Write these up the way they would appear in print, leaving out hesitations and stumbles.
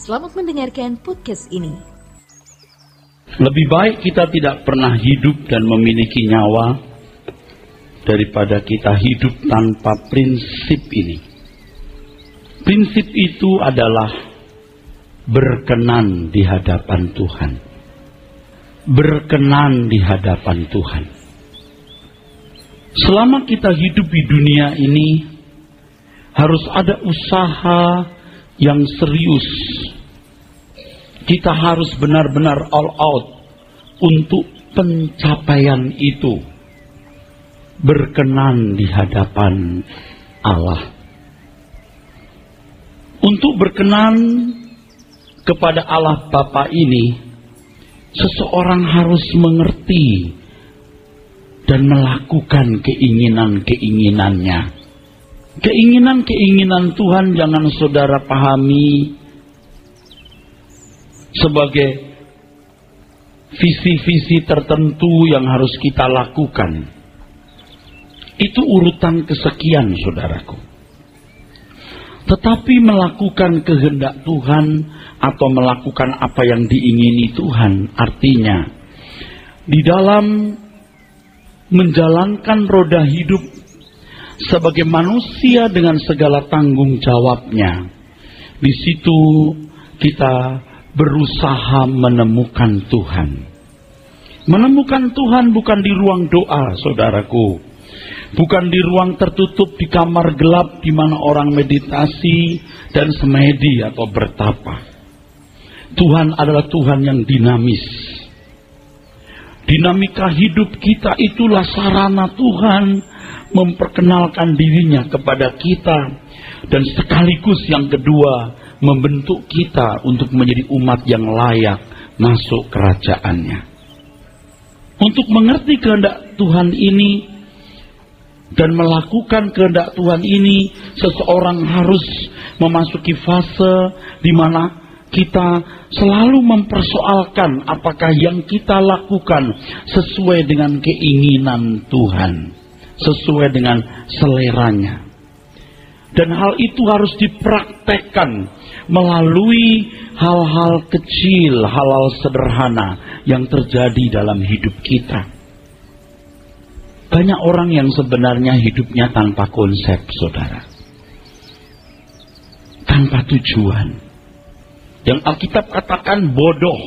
Selamat mendengarkan podcast ini. Lebih baik kita tidak pernah hidup dan memiliki nyawa daripada kita hidup tanpa prinsip ini. Prinsip itu adalah berkenan di hadapan Tuhan. Berkenan di hadapan Tuhan. Selama kita hidup di dunia ini, harus ada usaha yang serius. Kita harus benar-benar all out untuk pencapaian itu. Berkenan di hadapan Allah. Untuk berkenan kepada Allah Bapa ini, seseorang harus mengerti dan melakukan keinginan-keinginannya. Keinginan-keinginan Tuhan jangan saudara pahami sebagai visi-visi tertentu yang harus kita lakukan. Itu urutan kesekian, saudaraku. Tetapi melakukan kehendak Tuhan atau melakukan apa yang diingini Tuhan, artinya di dalam menjalankan roda hidup sebagai manusia dengan segala tanggung jawabnya, di situ kita berusaha menemukan Tuhan. Menemukan Tuhan bukan di ruang doa, saudaraku. Bukan di ruang tertutup di kamar gelap di mana orang meditasi dan semedi atau bertapa. Tuhan adalah Tuhan yang dinamis. Dinamika hidup kita itulah sarana Tuhan memperkenalkan dirinya kepada kita, dan sekaligus yang kedua membentuk kita untuk menjadi umat yang layak masuk kerajaannya. Untuk mengerti kehendak Tuhan ini dan melakukan kehendak Tuhan ini, seseorang harus memasuki fase di mana kita selalu mempersoalkan apakah yang kita lakukan sesuai dengan keinginan Tuhan, sesuai dengan seleranya. Dan hal itu harus dipraktekkan melalui hal-hal kecil, hal-hal sederhana yang terjadi dalam hidup kita. Banyak orang yang sebenarnya hidupnya tanpa konsep, saudara. Tanpa tujuan. Yang Alkitab katakan bodoh.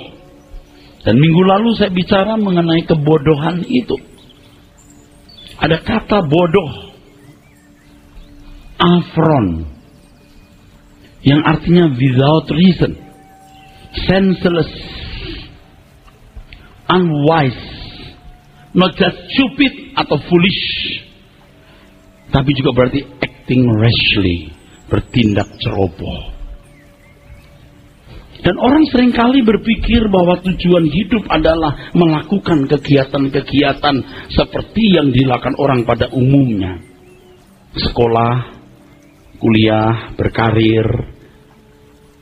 Dan minggu lalu saya bicara mengenai kebodohan itu. Ada kata bodoh, afron, yang artinya without reason, senseless, unwise, not just stupid atau foolish, tapi juga berarti acting rashly, bertindak ceroboh. Dan orang seringkali berpikir bahwa tujuan hidup adalah melakukan kegiatan-kegiatan seperti yang dilakukan orang pada umumnya. Sekolah, kuliah, berkarir,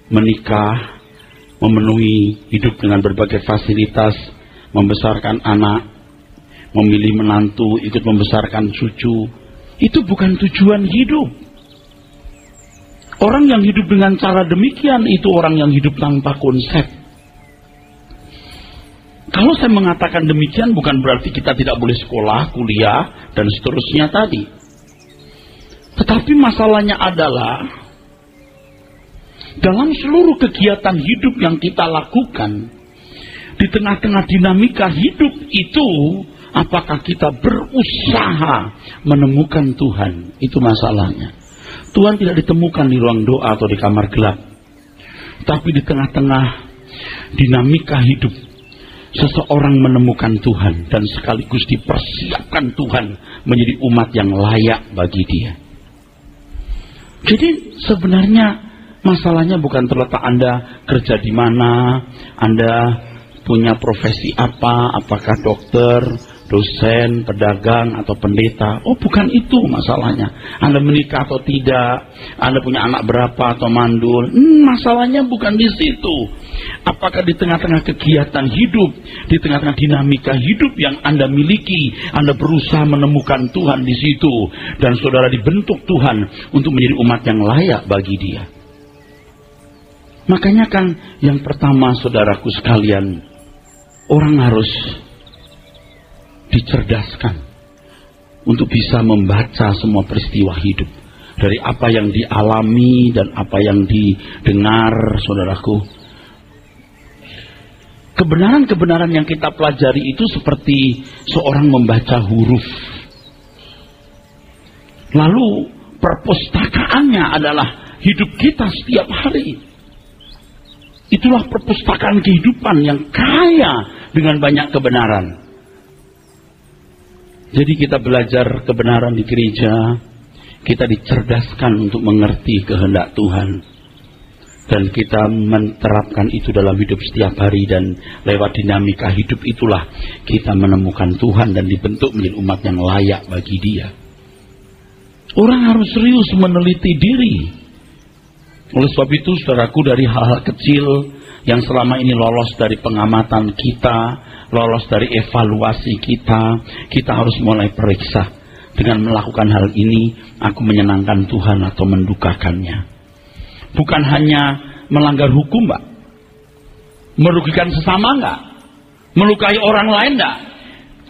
menikah, memenuhi hidup dengan berbagai fasilitas, membesarkan anak, memilih menantu, ikut membesarkan cucu. Itu bukan tujuan hidup. Orang yang hidup dengan cara demikian itu orang yang hidup tanpa konsep. Kalau saya mengatakan demikian bukan berarti kita tidak boleh sekolah, kuliah, dan seterusnya tadi. Tetapi masalahnya adalah dalam seluruh kegiatan hidup yang kita lakukan, di tengah-tengah dinamika hidup itu, apakah kita berusaha menemukan Tuhan? Itu masalahnya. Tuhan tidak ditemukan di ruang doa atau di kamar gelap. Tapi di tengah-tengah dinamika hidup, seseorang menemukan Tuhan dan sekaligus dipersiapkan Tuhan menjadi umat yang layak bagi Dia. Jadi sebenarnya masalahnya bukan terletak Anda kerja di mana, Anda punya profesi apa, apakah dokter, dosen, pedagang, atau pendeta. Oh, bukan itu masalahnya. Anda menikah atau tidak, Anda punya anak berapa atau mandul. Masalahnya bukan di situ. Apakah di tengah-tengah kegiatan hidup, di tengah-tengah dinamika hidup yang Anda miliki, Anda berusaha menemukan Tuhan di situ, dan saudara dibentuk Tuhan untuk menjadi umat yang layak bagi Dia. Makanya kan yang pertama saudaraku sekalian, orang harus dicerdaskan untuk bisa membaca semua peristiwa hidup. Dari apa yang dialami dan apa yang didengar saudaraku. Kebenaran-kebenaran yang kita pelajari itu seperti seorang membaca huruf. Lalu perpustakaannya adalah hidup kita setiap hari. Itulah perpustakaan kehidupan yang kaya dengan banyak kebenaran. Jadi kita belajar kebenaran di gereja, kita dicerdaskan untuk mengerti kehendak Tuhan. Dan kita menerapkan itu dalam hidup setiap hari, dan lewat dinamika hidup itulah kita menemukan Tuhan dan dibentuk menjadi umat yang layak bagi Dia. Orang harus serius meneliti diri. Oleh sebab itu saudaraku, dari hal-hal kecil yang selama ini lolos dari pengamatan kita, lolos dari evaluasi kita, kita harus mulai periksa. Dengan melakukan hal ini, aku menyenangkan Tuhan atau mendukakannya. Bukan hanya melanggar hukum, Mbak. Merugikan sesama enggak? Melukai orang lain enggak?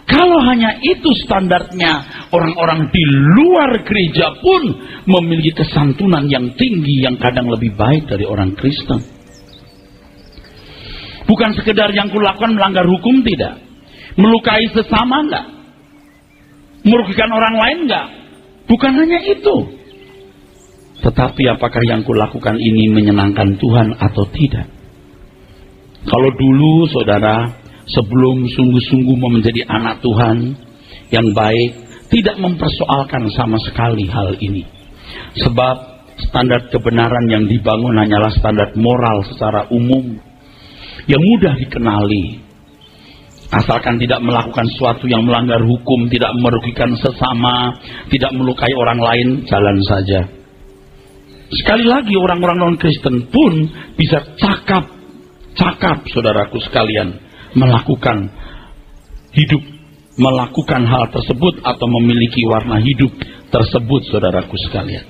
Kalau hanya itu standarnya, orang-orang di luar gereja pun memiliki kesantunan yang tinggi, yang kadang lebih baik dari orang Kristen. Bukan sekedar yang kulakukan melanggar hukum, tidak. Melukai sesama enggak? Merugikan orang lain enggak? Bukan hanya itu. Tetapi apakah yang kulakukan ini menyenangkan Tuhan atau tidak? Kalau dulu saudara, sebelum sungguh-sungguh mau menjadi anak Tuhan yang baik, tidak mempersoalkan sama sekali hal ini. Sebab standar kebenaran yang dibangun hanyalah standar moral secara umum, yang mudah dikenali. Asalkan tidak melakukan sesuatu yang melanggar hukum, tidak merugikan sesama, tidak melukai orang lain, jalan saja. Sekali lagi, orang-orang non-Kristen pun bisa cakap saudaraku sekalian, melakukan hidup, melakukan hal tersebut atau memiliki warna hidup tersebut saudaraku sekalian.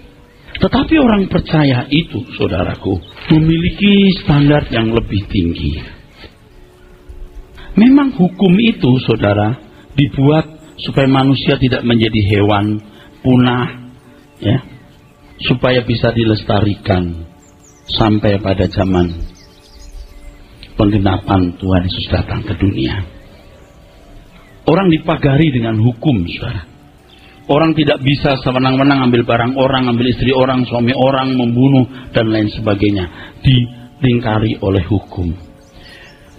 Tetapi orang percaya itu saudaraku memiliki standar yang lebih tinggi. Memang hukum itu saudara dibuat supaya manusia tidak menjadi hewan punah, ya, supaya bisa dilestarikan sampai pada zaman penggenapan Tuhan Yesus datang ke dunia. Orang dipagari dengan hukum, saudara. Orang tidak bisa sewenang-wenang ambil barang orang, ambil istri orang, suami orang, membunuh dan lain sebagainya. Dilingkari oleh hukum.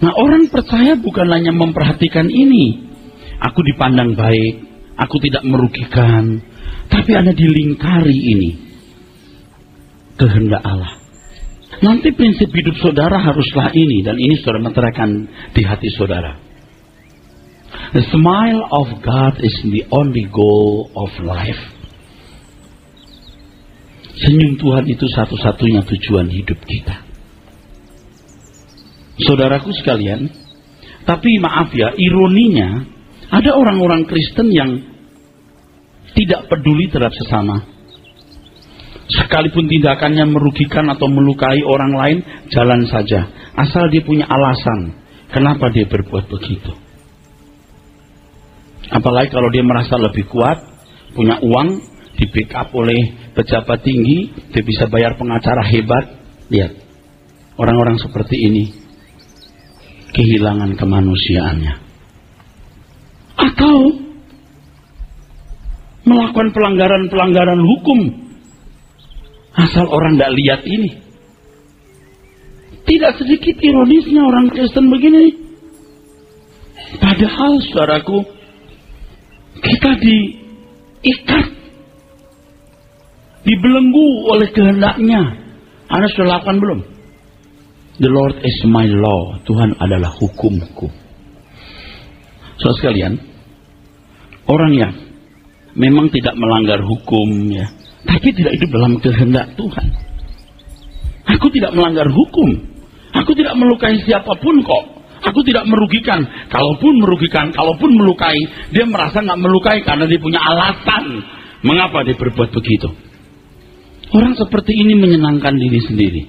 Nah, orang percaya bukan hanya memperhatikan ini. Aku dipandang baik, aku tidak merugikan, tapi Anda dilingkari ini kehendak Allah. Nanti prinsip hidup saudara haruslah ini, dan ini saudara meteraikan di hati saudara. The smile of God is the only goal of life. Senyum Tuhan itu satu-satunya tujuan hidup kita. Saudaraku sekalian, tapi maaf ya, ironinya ada orang-orang Kristen yang tidak peduli terhadap sesama. Sekalipun tindakannya merugikan atau melukai orang lain, jalan saja. Asal dia punya alasan kenapa dia berbuat begitu. Apalagi kalau dia merasa lebih kuat, punya uang, di backup oleh pejabat tinggi, dia bisa bayar pengacara hebat. Lihat, orang-orang seperti ini kehilangan kemanusiaannya. Atau melakukan pelanggaran-pelanggaran hukum, asal orang tidak lihat ini. Tidak sedikit ironisnya orang Kristen begini. Padahal saudaraku, kita diikat, dibelenggu oleh kehendaknya. Anda sudah lakukan belum? The Lord is my law. Tuhan adalah hukumku. Saudara sekalian, orang yang memang tidak melanggar hukum, ya, tapi tidak hidup dalam kehendak Tuhan. Aku tidak melanggar hukum. Aku tidak melukai siapapun kok. Aku tidak merugikan. Kalaupun merugikan, kalaupun melukai, dia merasa nggak melukai karena dia punya alasan mengapa dia berbuat begitu. Orang seperti ini menyenangkan diri sendiri.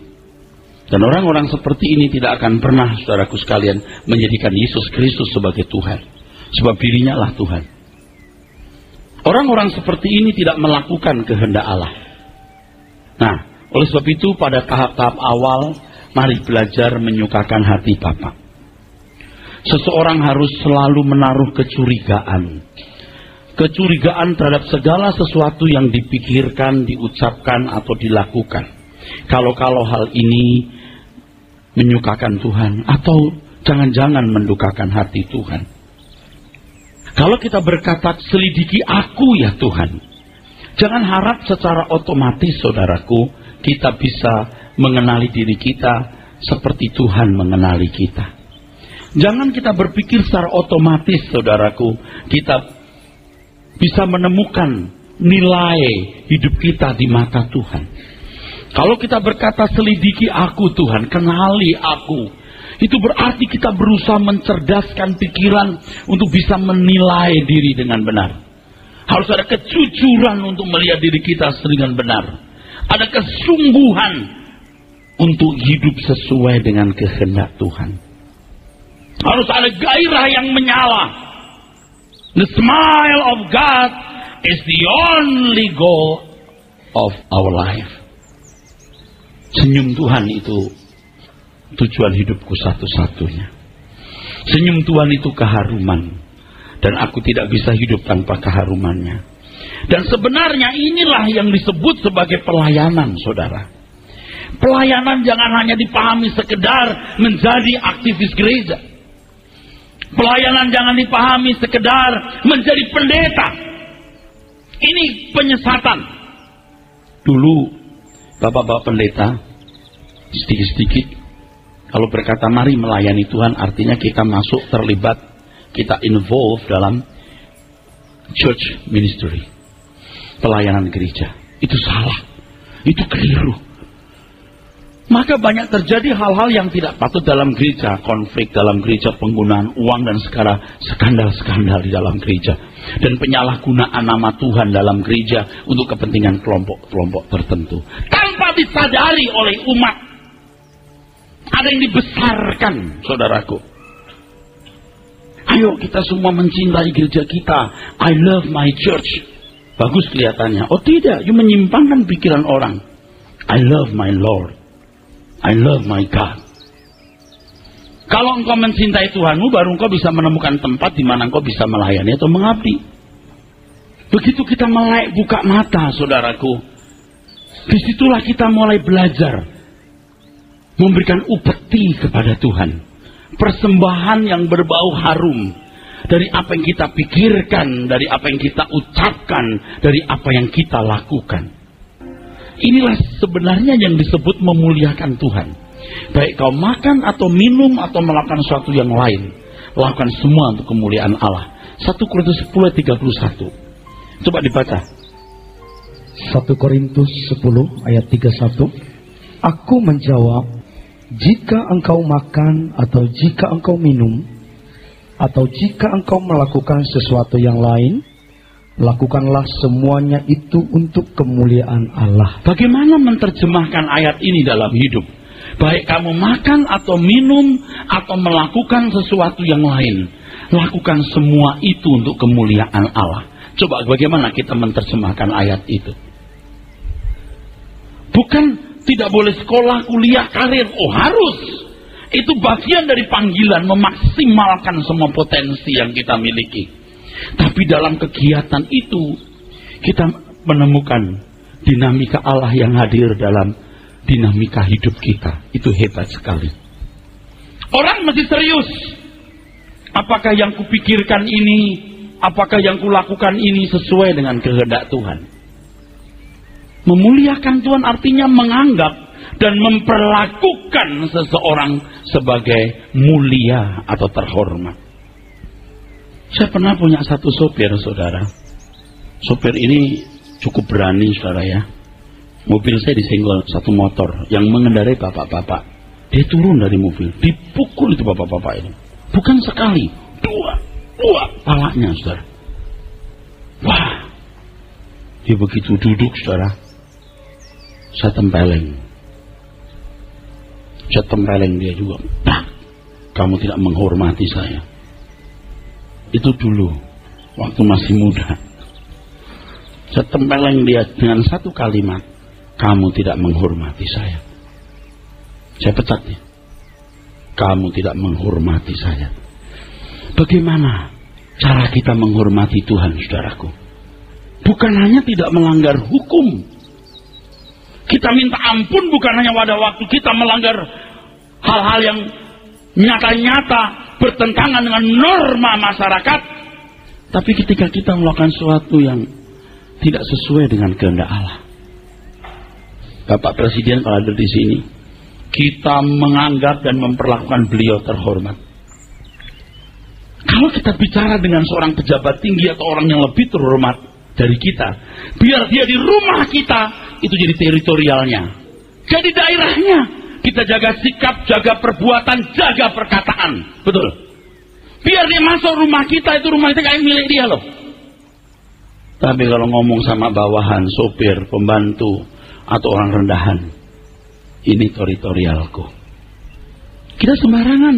Dan orang-orang seperti ini tidak akan pernah, saudaraku sekalian, menjadikan Yesus Kristus sebagai Tuhan. Sebab dirinya lah Tuhan. Orang-orang seperti ini tidak melakukan kehendak Allah. Nah, oleh sebab itu pada tahap-tahap awal, mari belajar menyukakan hati Bapa. Seseorang harus selalu menaruh kecurigaan. Kecurigaan terhadap segala sesuatu yang dipikirkan, diucapkan, atau dilakukan. Kalau hal ini menyukakan Tuhan, atau jangan-jangan mendukakan hati Tuhan. Kalau kita berkata, selidiki aku ya Tuhan, jangan harap secara otomatis, saudaraku, kita bisa mengenali diri kita seperti Tuhan mengenali kita. Jangan kita berpikir secara otomatis, saudaraku, kita bisa menemukan nilai hidup kita di mata Tuhan. Kalau kita berkata, selidiki aku Tuhan, kenali aku, itu berarti kita berusaha mencerdaskan pikiran untuk bisa menilai diri dengan benar. Harus ada kejujuran untuk melihat diri kita dengan benar. Ada kesungguhan untuk hidup sesuai dengan kehendak Tuhan. Harus ada gairah yang menyala. The smile of God is the only goal of our life. Senyum Tuhan itu tujuan hidupku satu-satunya. Senyum Tuhan itu keharuman. Dan aku tidak bisa hidup tanpa keharumannya. Dan sebenarnya inilah yang disebut sebagai pelayanan, saudara. Pelayanan jangan hanya dipahami sekedar menjadi aktivis gereja. Pelayanan jangan dipahami sekedar menjadi pendeta. Ini penyesatan. Dulu Bapak-bapak pendeta, sedikit-sedikit, kalau berkata mari melayani Tuhan, artinya kita masuk, terlibat, kita involve dalam church ministry, pelayanan gereja. Itu salah, itu keliru. Maka banyak terjadi hal-hal yang tidak patut dalam gereja, konflik dalam gereja, penggunaan uang dan segala skandal-skandal di dalam gereja. Dan penyalahgunaan nama Tuhan dalam gereja untuk kepentingan kelompok-kelompok tertentu. Tanpa disadari oleh umat. Ada yang dibesarkan, saudaraku. Ayo kita semua mencintai gereja kita. I love my church. Bagus kelihatannya. Oh tidak, you menyimpangkan pikiran orang. I love my Lord. I love my God. Kalau engkau mencintai Tuhanmu, baru engkau bisa menemukan tempat di mana engkau bisa melayani atau mengabdi. Begitu kita mulai buka mata, saudaraku, disitulah kita mulai belajar memberikan upeti kepada Tuhan. Persembahan yang berbau harum dari apa yang kita pikirkan, dari apa yang kita ucapkan, dari apa yang kita lakukan. Inilah sebenarnya yang disebut memuliakan Tuhan. Baik kau makan atau minum atau melakukan sesuatu yang lain, lakukan semua untuk kemuliaan Allah. 1 Korintus 10:31. Coba dibaca. 1 Korintus 10 ayat 31. Aku menjawab, jika engkau makan atau jika engkau minum atau jika engkau melakukan sesuatu yang lain, lakukanlah semuanya itu untuk kemuliaan Allah. Bagaimana menerjemahkan ayat ini dalam hidup? Baik kamu makan atau minum atau melakukan sesuatu yang lain, lakukan semua itu untuk kemuliaan Allah. Coba bagaimana kita menerjemahkan ayat itu? Bukan tidak boleh sekolah, kuliah, karir. Oh harus. Itu bagian dari panggilan memaksimalkan semua potensi yang kita miliki. Tapi dalam kegiatan itu kita menemukan dinamika Allah yang hadir dalam dinamika hidup kita. Itu hebat sekali. Orang mesti serius. Apakah yang kupikirkan ini, apakah yang kulakukan ini sesuai dengan kehendak Tuhan? Memuliakan Tuhan artinya menganggap dan memperlakukan seseorang sebagai mulia atau terhormat. Saya pernah punya satu sopir, saudara. Sopir ini cukup berani, saudara ya. Mobil saya disenggol satu motor yang mengendarai bapak-bapak. Dia turun dari mobil, dipukul itu bapak-bapak ini. Bukan sekali, dua palanya, saudara. Wah, dia begitu duduk, saudara. Saya tempeleng. Saya tempeleng dia juga. Nah, kamu tidak menghormati saya. Itu dulu, waktu masih muda. Saya tempeleng dia dengan satu kalimat, kamu tidak menghormati saya. Saya pecat dia. Kamu tidak menghormati saya. Bagaimana cara kita menghormati Tuhan, saudaraku? Bukan hanya tidak melanggar hukum. Kita minta ampun bukan hanya pada waktu kita melanggar hal-hal yang nyata-nyata bertentangan dengan norma masyarakat, tapi ketika kita melakukan sesuatu yang tidak sesuai dengan kehendak Allah. Bapak Presiden kalau ada di sini, kita menganggap dan memperlakukan beliau terhormat. Kalau kita bicara dengan seorang pejabat tinggi atau orang yang lebih terhormat dari kita, biar dia di rumah kita, itu jadi teritorialnya, jadi daerahnya. Kita jaga sikap, jaga perbuatan, jaga perkataan. Betul. Biar dia masuk rumah kita, itu rumah kita kayak milik dia loh. Tapi kalau ngomong sama bawahan, sopir, pembantu, atau orang rendahan, ini teritorialku. Kita sembarangan.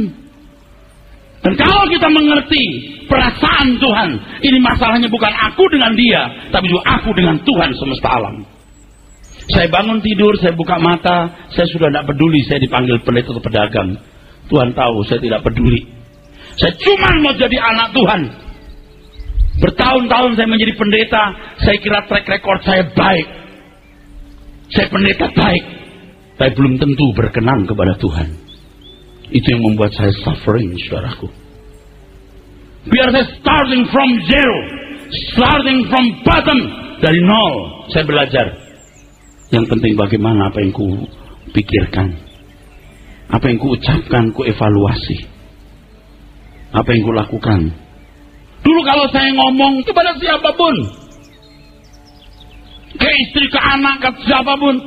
Dan kalau kita mengerti perasaan Tuhan, ini masalahnya bukan aku dengan dia, tapi juga aku dengan Tuhan semesta alam. Saya bangun tidur, saya buka mata, saya sudah tidak peduli saya dipanggil pendeta atau pedagang. Tuhan tahu saya tidak peduli. Saya cuma mau jadi anak Tuhan. Bertahun-tahun saya menjadi pendeta, saya kira track record saya baik. Saya pendeta baik, tapi belum tentu berkenan kepada Tuhan. Itu yang membuat saya suffering, saudaraku. Biar saya starting from zero, starting from bottom, dari nol, saya belajar. Yang penting bagaimana apa yang ku pikirkan, apa yang ku ucapkan, ku evaluasi, apa yang ku lakukan. Dulu kalau saya ngomong kepada siapapun, ke istri, ke anak, ke siapapun,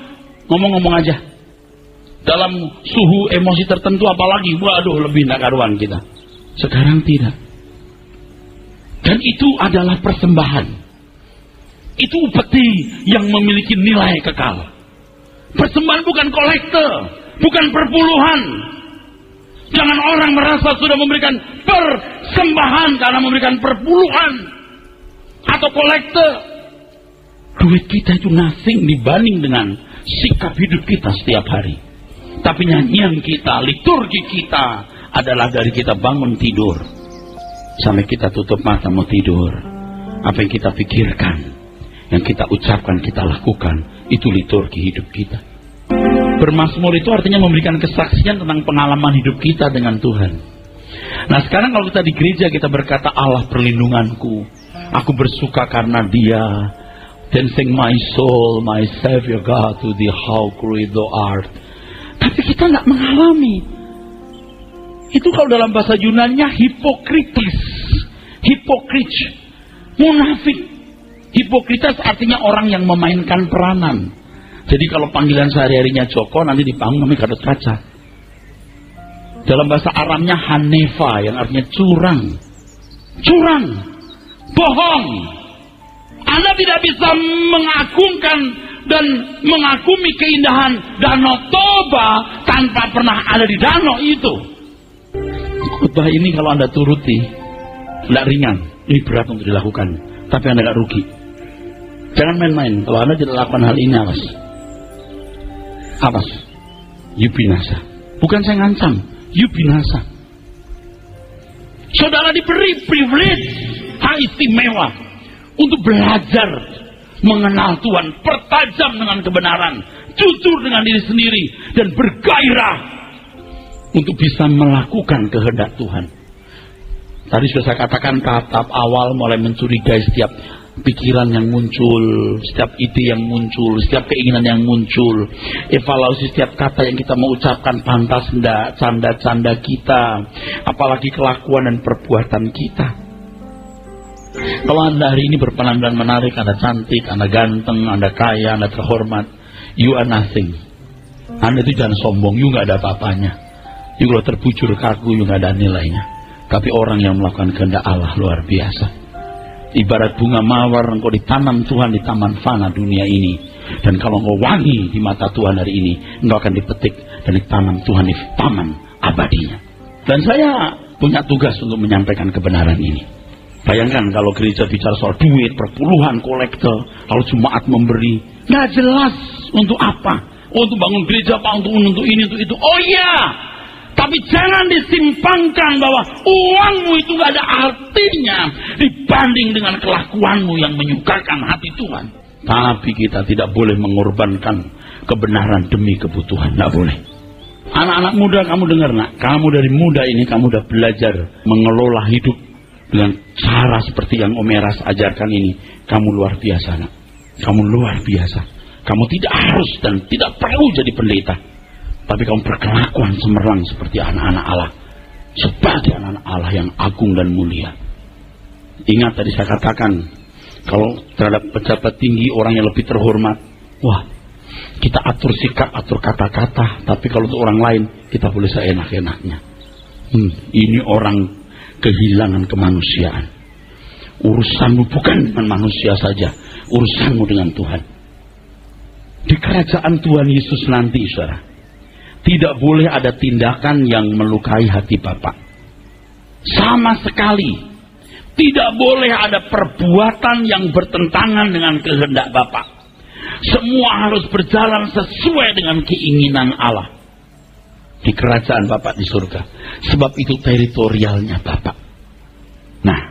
ngomong-ngomong aja. Dalam suhu emosi tertentu apalagi, waduh lebih tidak karuan kita. Sekarang tidak. Dan itu adalah persembahan. Itu upeti yang memiliki nilai kekal. Persembahan bukan kolektor, bukan perpuluhan. Jangan orang merasa sudah memberikan persembahan karena memberikan perpuluhan atau kolektor. Duit kita itu nothing dibanding dengan sikap hidup kita setiap hari. Tapi nyanyian kita, liturgi kita adalah dari kita bangun tidur sampai kita tutup mata mau tidur. Apa yang kita pikirkan, yang kita ucapkan, kita lakukan, itu liturgi hidup kita. Bermazmur itu artinya memberikan kesaksian tentang pengalaman hidup kita dengan Tuhan. Nah sekarang kalau kita di gereja, kita berkata Allah perlindunganku, aku bersuka karena dia. Then sing my soul, my Savior God, to thee how great thou art. Tapi kita nggak mengalami. Itu kalau dalam bahasa Yunaninya hipokritis, hipokrit, munafik. Hipokritas artinya orang yang memainkan peranan. Jadi kalau panggilan sehari-harinya Joko, nanti dipanggil namanya Gatot Kaca. Dalam bahasa Aramnya Hanefa, yang artinya curang. Curang, bohong. Anda tidak bisa mengagungkan dan mengagumi keindahan Danau Toba tanpa pernah ada di danau itu. Khotbah ini kalau Anda turuti, tidak ringan, ini berat untuk dilakukan, tapi Anda tidak rugi. Jangan main-main. Kalau Anda tidak lakukan hal ini, awas. Awas. You binasa. Bukan saya ngancam, you binasa. Saudara diberi privilege, hak istimewa untuk belajar mengenal Tuhan, pertajam dengan kebenaran, jujur dengan diri sendiri, dan bergairah untuk bisa melakukan kehendak Tuhan. Tadi sudah saya katakan tahap awal mulai mencurigai setiap pikiran yang muncul, setiap ide yang muncul, setiap keinginan yang muncul, evaluasi setiap kata yang kita mau ucapkan pantas enggak, canda-canda kita, apalagi kelakuan dan perbuatan kita. Kalau Anda hari ini berpenampilan menarik, Anda cantik, Anda ganteng, Anda kaya, Anda terhormat, you are nothing. Anda itu jangan sombong, you nggak ada apa-apanya. You kalau terbujur kaku, you nggak ada nilainya. Tapi orang yang melakukan kehendak Allah luar biasa. Ibarat bunga mawar, engkau ditanam Tuhan di taman fana dunia ini. Dan kalau engkau wangi di mata Tuhan hari ini, engkau akan dipetik dan ditanam Tuhan di taman abadinya. Dan saya punya tugas untuk menyampaikan kebenaran ini. Bayangkan kalau gereja bicara soal duit, perpuluhan, kolekte, kalau jemaat memberi, nggak jelas untuk apa. Untuk bangun gereja, apa, untuk ini, untuk itu. Oh iya, tapi jangan disimpangkan bahwa uangmu itu nggak ada artinya dibanding dengan kelakuanmu yang menyukakan hati Tuhan. Tapi kita tidak boleh mengorbankan kebenaran demi kebutuhan, nggak boleh. Anak-anak muda, kamu dengar nak, kamu dari muda ini kamu udah belajar mengelola hidup dengan cara seperti yang Om Eras ajarkan ini. Kamu luar biasa nak, kamu luar biasa. Kamu tidak harus dan tidak perlu jadi pendeta, tapi kamu berkelakuan cemerlang seperti anak-anak Allah, sebagai anak-anak Allah yang agung dan mulia. Ingat tadi saya katakan, kalau terhadap pejabat tinggi, orang yang lebih terhormat, wah, kita atur sikap, atur kata-kata. Tapi kalau untuk orang lain, kita boleh seenak-enaknya. Ini orang kehilangan kemanusiaan. Urusanmu bukan dengan manusia saja, urusanmu dengan Tuhan. Di kerajaan Tuhan Yesus nanti, saudara, tidak boleh ada tindakan yang melukai hati Bapa. Sama sekali tidak boleh ada perbuatan yang bertentangan dengan kehendak Bapa. Semua harus berjalan sesuai dengan keinginan Allah di kerajaan Bapa di surga. Sebab itu teritorialnya Bapa. Nah,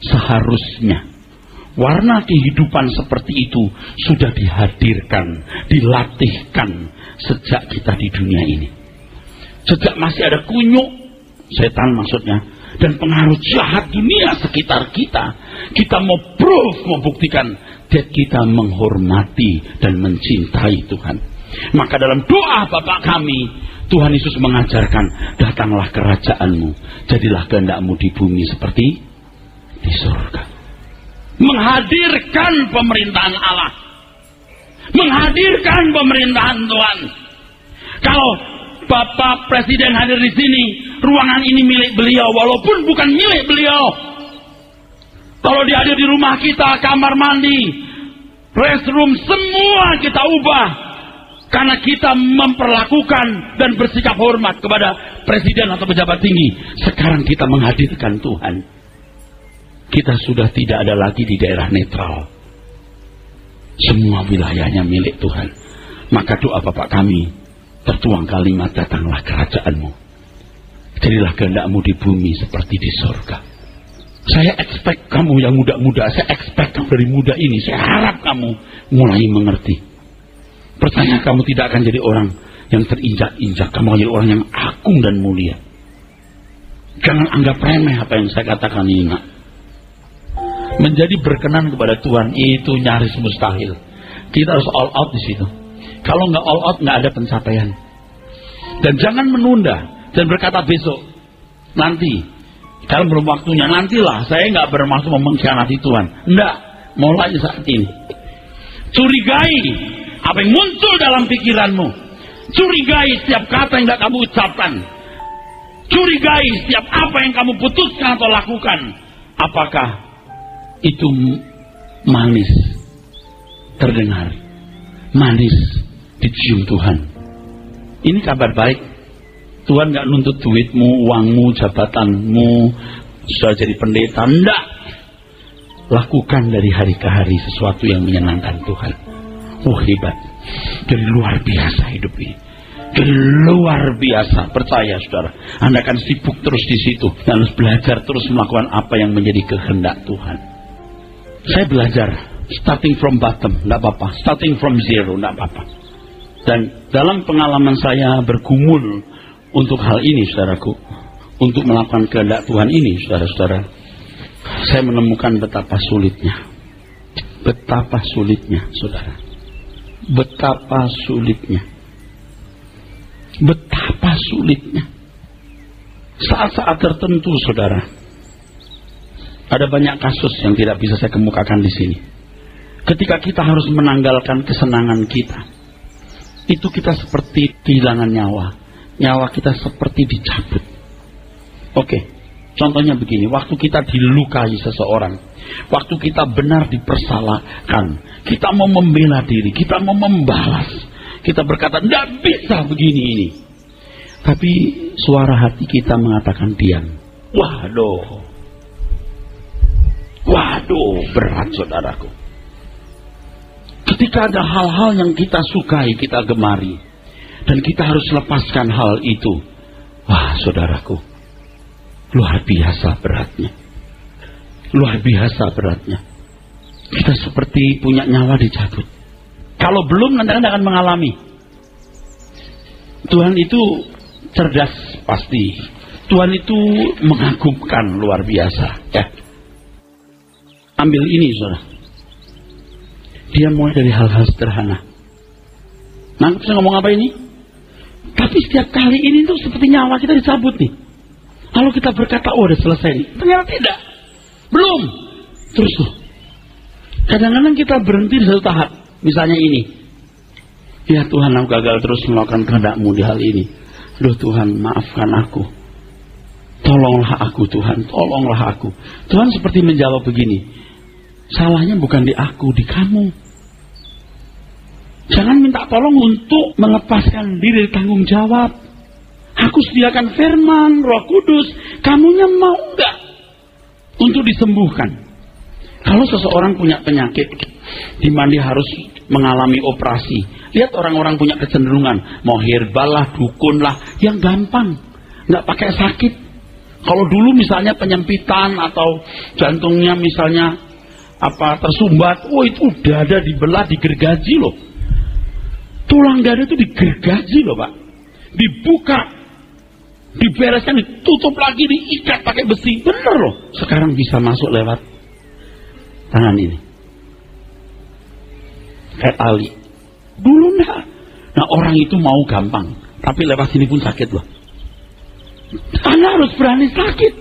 seharusnya warna kehidupan seperti itu sudah dihadirkan, dilatihkan sejak kita di dunia ini. Sejak masih ada kunyuk, setan maksudnya, dan pengaruh jahat dunia sekitar kita, kita mau proof, mau buktikan kita menghormati dan mencintai Tuhan. Maka dalam doa Bapa kami, Tuhan Yesus mengajarkan, datanglah kerajaan-Mu, jadilah kehendak-Mu di bumi seperti di surga. Menghadirkan pemerintahan Allah, menghadirkan pemerintahan Tuhan. Kalau Bapak Presiden hadir di sini, ruangan ini milik beliau, walaupun bukan milik beliau. Kalau dia hadir di rumah kita, kamar mandi, restroom, semua kita ubah. Karena kita memperlakukan dan bersikap hormat kepada presiden atau pejabat tinggi. Sekarang kita menghadirkan Tuhan. Kita sudah tidak ada lagi di daerah netral. Semua wilayahnya milik Tuhan. Maka doa Bapak kami tertuang kalimat, datanglah kerajaan-Mu, jadilah kehendak-Mu di bumi seperti di surga. Saya expect kamu yang muda-muda, saya expect kamu dari muda ini, saya harap kamu mulai mengerti. Percaya kamu tidak akan jadi orang yang terinjak-injak, kamu akan jadi orang yang agung dan mulia. Jangan anggap remeh apa yang saya katakan ini nak. Menjadi berkenan kepada Tuhan itu nyaris mustahil. Kita harus all out di situ. Kalau nggak all out, nggak ada pencapaian. Dan jangan menunda dan berkata besok, nanti, kalau belum waktunya, nantilah. Saya nggak bermaksud mengkhianati Tuhan. Enggak, mulai saat ini. Curigai apa yang muncul dalam pikiranmu. Curigai setiap kata yang nggak kamu ucapkan. Curigai setiap apa yang kamu putuskan atau lakukan. Apakah itu manis terdengar, manis dicium Tuhan? Ini kabar baik. Tuhan gak nuntut duitmu, uangmu, jabatanmu, sudah jadi pendeta. Enggak. Lakukan dari hari ke hari sesuatu yang menyenangkan Tuhan. Hebat. Jadi luar biasa hidup ini. Jadi luar biasa. Percaya saudara, Anda akan sibuk terus di situ dan harus belajar terus melakukan apa yang menjadi kehendak Tuhan. Saya belajar starting from bottom, enggak apa-apa. Starting from zero, enggak apa-apa. Dan dalam pengalaman saya bergumul untuk hal ini, saudaraku, untuk melakukan kehendak Tuhan ini, saudara-saudara, saya menemukan betapa sulitnya. Betapa sulitnya, saudara. Betapa sulitnya. Betapa sulitnya. Saat-saat tertentu, saudara, ada banyak kasus yang tidak bisa saya kemukakan di sini. Ketika kita harus menanggalkan kesenangan kita, itu kita seperti kehilangan nyawa. Nyawa kita seperti dicabut. Oke, contohnya begini. Waktu kita dilukai seseorang, waktu kita benar dipersalahkan, kita mau membela diri, kita mau membalas, Kita berkata, tidak bisa begini ini. Tapi suara hati kita mengatakan diam. Waduh, berat saudaraku. Ketika ada hal-hal yang kita sukai, kita gemari, dan kita harus lepaskan hal itu. Wah saudaraku, luar biasa beratnya. Luar biasa beratnya. Kita seperti punya nyawa dicabut. Kalau belum, nanti Anda akan mengalami. Tuhan itu cerdas pasti. Tuhan itu mengagumkan luar biasa. Ya. Ambil ini saudara. Dia mulai dari hal-hal sederhana. Nangkep saya ngomong apa ini? Tapi setiap kali ini tuh seperti nyawa kita dicabut nih. Lalu kita berkata, oh udah selesai nih. Ternyata tidak. Belum. Terus tuh. Kadang-kadang kita berhenti di satu tahap. Misalnya ini. Ya Tuhan, aku gagal terus melakukan kehendak-Mu di hal ini. Aduh Tuhan, maafkan aku. Tolonglah aku Tuhan, tolonglah aku. Tuhan seperti menjawab begini. Salahnya bukan di aku, di kamu. Jangan minta tolong untuk melepaskan diri dari tanggung jawab. Aku sediakan firman, Roh Kudus. Kamunya mau enggak untuk disembuhkan? Kalau seseorang punya penyakit di mana dia harus mengalami operasi, lihat orang-orang punya kecenderungan mau herbal lah, dukun lah, yang gampang, nggak pakai sakit. Kalau dulu misalnya penyempitan atau jantungnya misalnya tersumbat, itu dada dibelah, digergaji loh. Tulang dada itu digergaji loh Pak, dibuka, dibereskan, ditutup lagi, diikat pakai besi, bener loh. Sekarang bisa masuk lewat tangan ini, kayak tali. Dulu enggak. Nah orang itu mau gampang, tapi lewat sini pun sakit loh. Anda harus berani sakit.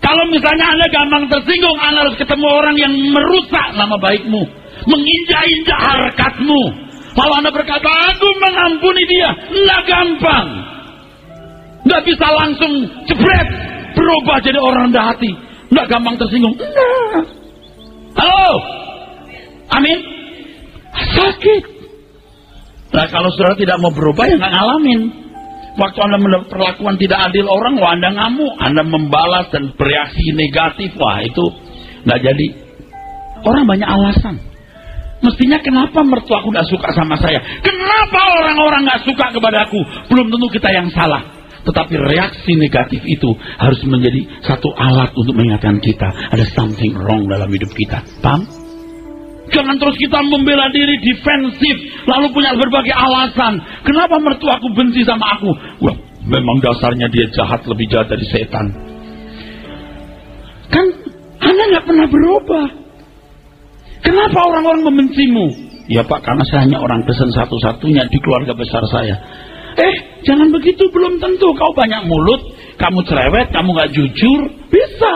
Kalau misalnya Anda gampang tersinggung, Anda harus ketemu orang yang merusak nama baikmu, menginjak-injak harkatmu. Kalau Anda berkata, aku mengampuni dia, enggak gampang. Enggak bisa langsung jebret berubah jadi orang rendah hati. Enggak gampang tersinggung. Enggak. Halo? Amin? Sakit. Nah kalau saudara tidak mau berubah, ya nggak ngalamin. Waktu Anda mendapat perlakuan tidak adil orang, wah Anda ngamuk, Anda membalas dan bereaksi negatif, wah itu nggak jadi. Orang banyak alasan. Mestinya kenapa mertuaku nggak suka sama saya? Kenapa orang-orang nggak suka kepada aku? Belum tentu kita yang salah. Tetapi reaksi negatif itu harus menjadi satu alat untuk mengingatkan kita ada something wrong dalam hidup kita. Paham? Jangan terus kita membela diri defensif, lalu punya berbagai alasan. Kenapa mertuaku benci sama aku? Wah, memang dasarnya dia jahat, lebih jahat dari setan. Kan Anda nggak pernah berubah. Kenapa orang-orang membencimu? Ya Pak, karena saya hanya orang Kristen satu-satunya di keluarga besar saya. Jangan begitu, belum tentu. Kau banyak mulut, kamu cerewet, kamu gak jujur, bisa.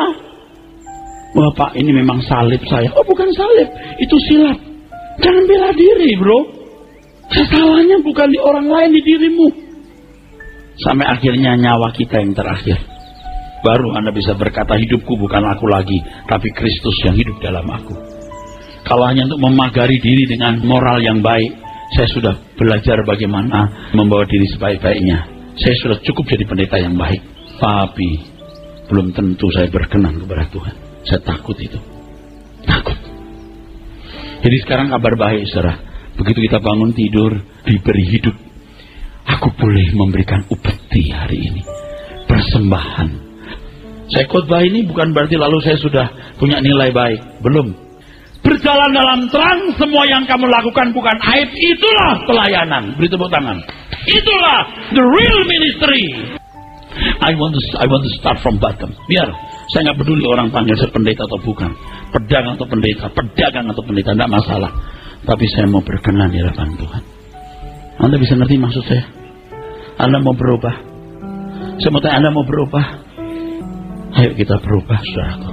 Wah Pak, ini memang salib saya. Oh bukan salib, itu silap. Jangan bela diri bro. Salahnya bukan di orang lain, di dirimu. Sampai akhirnya nyawa kita yang terakhir. Baru Anda bisa berkata, hidupku bukan aku lagi, tapi Kristus yang hidup dalam aku. Kalau hanya untuk memagari diri dengan moral yang baik, saya sudah belajar bagaimana membawa diri sebaik-baiknya. Saya sudah cukup jadi pendeta yang baik. Tapi belum tentu saya berkenan kepada Tuhan. Saya takut itu. Takut. Jadi sekarang kabar baik saudara. Begitu kita bangun tidur, diberi hidup. Aku boleh memberikan upeti hari ini. Persembahan. Saya khotbah ini bukan berarti lalu saya sudah punya nilai baik. Belum. Berjalan dalam terang, semua yang kamu lakukan bukan aib. Itulah pelayanan. Beri tepuk tangan. Itulah the real ministry. I want to start from bottom. Biar saya nggak peduli orang panggil saya pendeta atau bukan, pedagang atau pendeta, tidak masalah. Tapi saya mau berkenan di hadapan Tuhan. Anda bisa ngerti maksud saya? Anda mau berubah? Saya mau tanya, Anda mau berubah? Ayo kita berubah, saudaraku.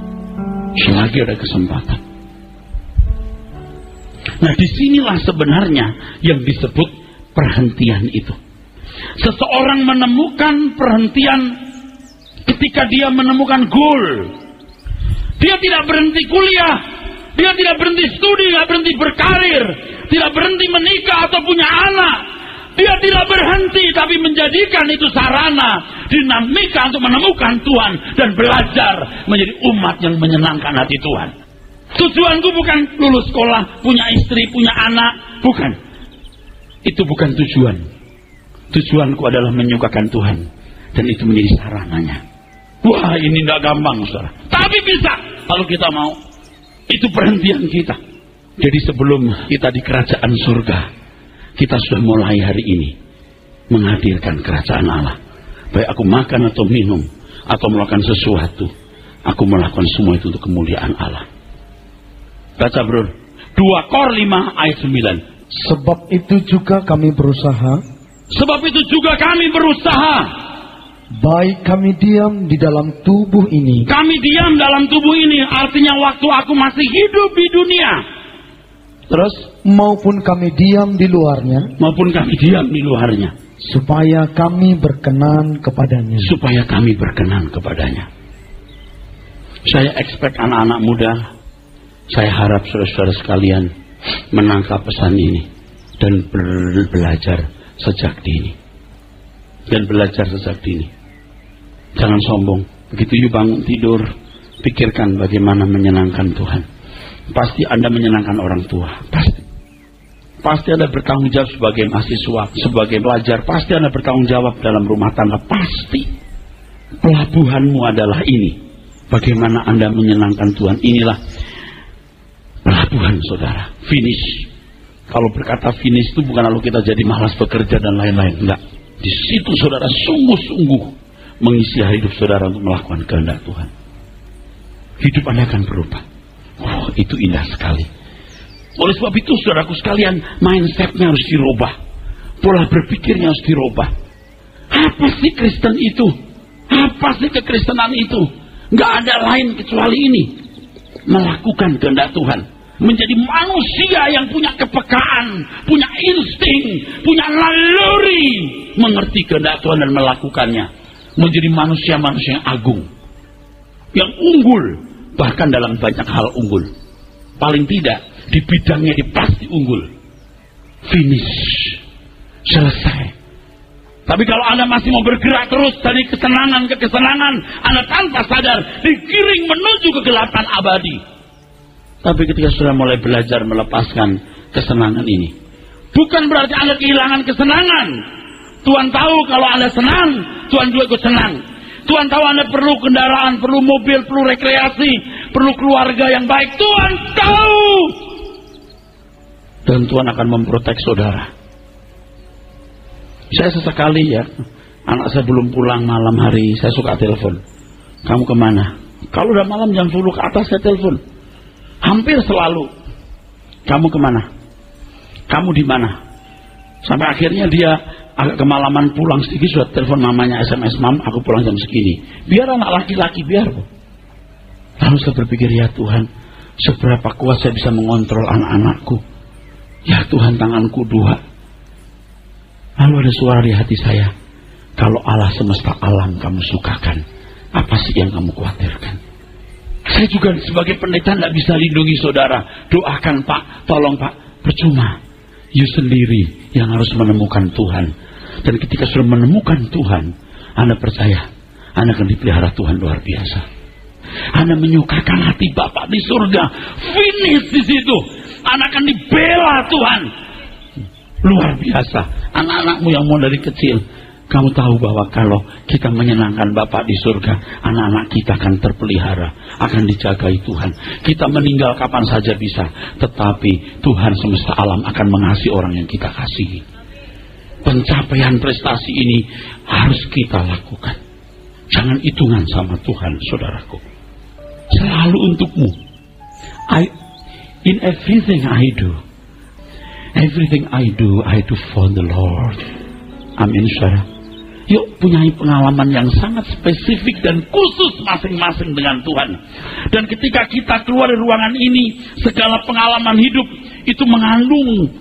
Selagi ada kesempatan. Nah disinilah sebenarnya yang disebut perhentian itu. Seseorang menemukan perhentian ketika dia menemukan goal. Dia tidak berhenti kuliah, Dia tidak berhenti studi, tidak berhenti berkarir, tidak berhenti menikah atau punya anak. Dia tidak berhenti, tapi menjadikan itu sarana, dinamika untuk menemukan Tuhan dan belajar menjadi umat yang menyenangkan hati Tuhan. Tujuanku bukan lulus sekolah, punya istri, punya anak, bukan. Itu bukan tujuan. Tujuanku adalah menyukakan Tuhan, dan itu menjadi sarananya. Wah, ini tidak gampang, saudara. Tapi bisa kalau kita mau. Itu perhentian kita. Jadi sebelum kita di kerajaan surga, kita sudah mulai hari ini menghadirkan kerajaan Allah. Baik aku makan atau minum atau melakukan sesuatu, aku melakukan semua itu untuk kemuliaan Allah. Baca bro, 2 Kor 5 ayat 9. Sebab itu juga kami berusaha. Sebab itu juga kami berusaha. Baik kami diam di dalam tubuh ini. Kami diam dalam tubuh ini, artinya waktu aku masih hidup di dunia. Terus? Maupun kami diam di luarnya. Maupun kami diam di luarnya. Supaya kami berkenan kepadanya. Supaya kami berkenan kepadanya. Saya expect anak-anak muda, saya harap saudara-saudara sekalian menangkap pesan ini. Dan belajar sejak dini. Dan belajar sejak dini. Jangan sombong. Begitu you bangun tidur, pikirkan bagaimana menyenangkan Tuhan. Pasti Anda menyenangkan orang tua. Pasti. Pasti Anda bertanggung jawab sebagai mahasiswa, sebagai pelajar. Pasti Anda bertanggung jawab dalam rumah tangga. Pasti. Pelabuhanmu adalah ini. Bagaimana Anda menyenangkan Tuhan. Inilah pelabuhan saudara. Finish. Kalau berkata finish itu bukan lalu kita jadi malas bekerja dan lain-lain. Enggak. Di situ saudara sungguh-sungguh mengisi hidup saudara untuk melakukan kehendak Tuhan. Hidup Anda akan berubah. Oh, itu indah sekali. Oleh sebab itu saudaraku sekalian, mindsetnya harus dirubah. Pola berpikirnya harus dirubah. Apa sih Kristen itu? Apa sih kekristenan itu? Nggak ada lain kecuali ini. Melakukan kehendak Tuhan. Menjadi manusia yang punya kepekaan, punya insting, punya naluri. Mengerti kehendak Tuhan dan melakukannya. Menjadi manusia-manusia yang agung. Yang unggul. Bahkan dalam banyak hal unggul. Paling tidak, di bidangnya dia pasti unggul. Finish. Selesai. Tapi kalau Anda masih mau bergerak terus dari kesenangan ke kesenangan, Anda tanpa sadar digiring menuju kegelapan abadi. Tapi ketika sudah mulai belajar melepaskan kesenangan ini, bukan berarti Anda kehilangan kesenangan. Tuhan tahu kalau Anda senang, Tuhan juga ikut senang. Tuhan tahu Anda perlu kendaraan, perlu mobil, perlu rekreasi, perlu keluarga yang baik. Tuhan tahu. Dan Tuhan akan memprotek saudara. Saya sesekali ya, anak saya belum pulang malam hari, saya suka telepon. Kamu kemana? Kalau udah malam jam 10 ke atas saya telepon. Hampir selalu. Kamu kemana? Kamu di mana? Sampai akhirnya dia agak kemalaman pulang sedikit, sudah telepon mamanya, SMS, Mam, aku pulang jam segini. Biar anak laki-laki, biar. Lalu saya berpikir, ya Tuhan, seberapa kuat saya bisa mengontrol anak-anakku. Ya Tuhan, tanganku 2. Lalu ada suara di hati saya, kalau Allah semesta alam kamu sukakan, apa sih yang kamu khawatirkan? Saya juga sebagai pendeta tidak bisa lindungi saudara. Doakan Pak, tolong Pak, percuma. You sendiri yang harus menemukan Tuhan. Dan ketika sudah menemukan Tuhan, Anda percaya, Anda akan dipelihara Tuhan luar biasa. Anda menyukakan hati Bapa di surga. Finish di situ. Anda akan dibela Tuhan. Luar biasa. Anak-anakmu yang mau dari kecil, kamu tahu bahwa kalau kita menyenangkan Bapa di surga, anak-anak kita akan terpelihara, akan dijagai Tuhan. Kita meninggal kapan saja bisa, tetapi Tuhan semesta alam akan mengasihi orang yang kita kasihi. Pencapaian prestasi ini harus kita lakukan. Jangan hitungan sama Tuhan, saudaraku. Selalu untukmu. In everything I do for the Lord. Amin, saudara. Yuk punya pengalaman yang sangat spesifik dan khusus masing-masing dengan Tuhan. Dan ketika kita keluar dari ruangan ini, segala pengalaman hidup itu mengandung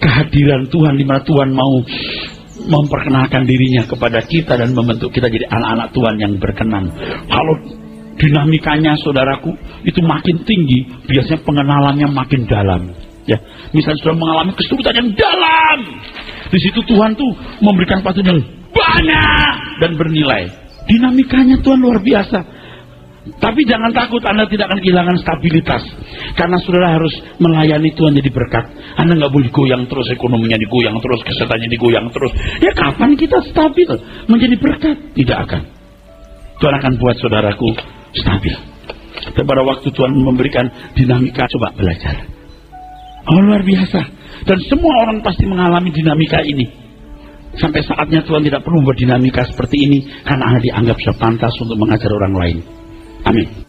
kehadiran Tuhan, di mana Tuhan mau memperkenalkan dirinya kepada kita dan membentuk kita jadi anak-anak Tuhan yang berkenan. Kalau dinamikanya saudaraku itu makin tinggi, biasanya pengenalannya makin dalam. Ya, misalnya sudah mengalami kesulitan yang dalam, di situ Tuhan tuh memberikan patuh yang banyak dan bernilai. Dinamikanya Tuhan luar biasa. Tapi jangan takut, Anda tidak akan kehilangan stabilitas, karena saudara harus melayani Tuhan jadi berkat. Anda nggak boleh goyang terus, ekonominya digoyang terus, kesehatannya digoyang terus. Ya kapan kita stabil menjadi berkat? Tidak akan. Tuhan akan buat saudaraku stabil. Dan pada waktu Tuhan memberikan dinamika, coba belajar. Oh, luar biasa. Dan semua orang pasti mengalami dinamika ini. Sampai saatnya Tuhan tidak perlu berdinamika seperti ini, karena Anda dianggap sudah pantas untuk mengajar orang lain. Amin.